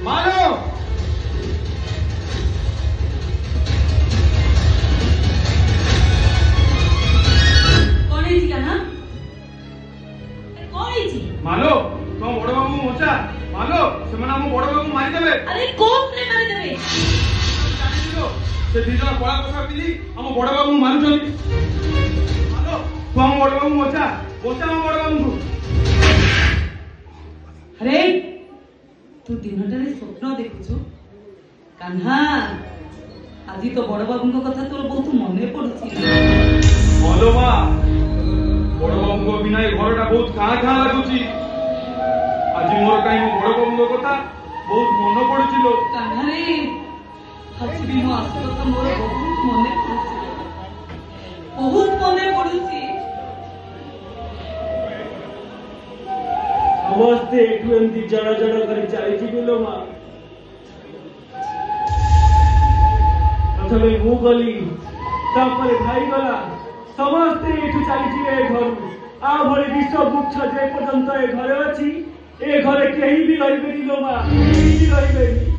मालो कौन है जी ना कौन है जी मालो तुम बड़ बाबू मोचा मालो से मना हम बड़ बाबू मारी देबे अरे कौन ने मारी देबे से दिजन कोळा कोसा पिली हम बड़ बाबू मारू चली मालो तुम बड़ बाबू मोचा मोचा हम बड़ बाबू अरे तू दिनटारे स्वप्न देखुछु कान्हा आज तो बड़ बाबू कथा तोर बहुत मने पड़ुछि मालो मा बड़ बाबू बिना ए घरटा बहुत काँ काँ लागुची आज मोर काई मो बड़ बाबू कथा बहुत मन पड़ुछि लो कान्हा रे आज भी मो आसलो तो मोर बहुत मने पड़ुछि समस्ते एठू एमती जड़ जड़ कर चली लो माँ प्रथम मु गली भाई गला समस्ते एठू चली घर आ भली विश्व वृक्ष जे पर्यंत ए घरे अच्छी ए घरे कहीं भी रही लो माँ कहीं भी रही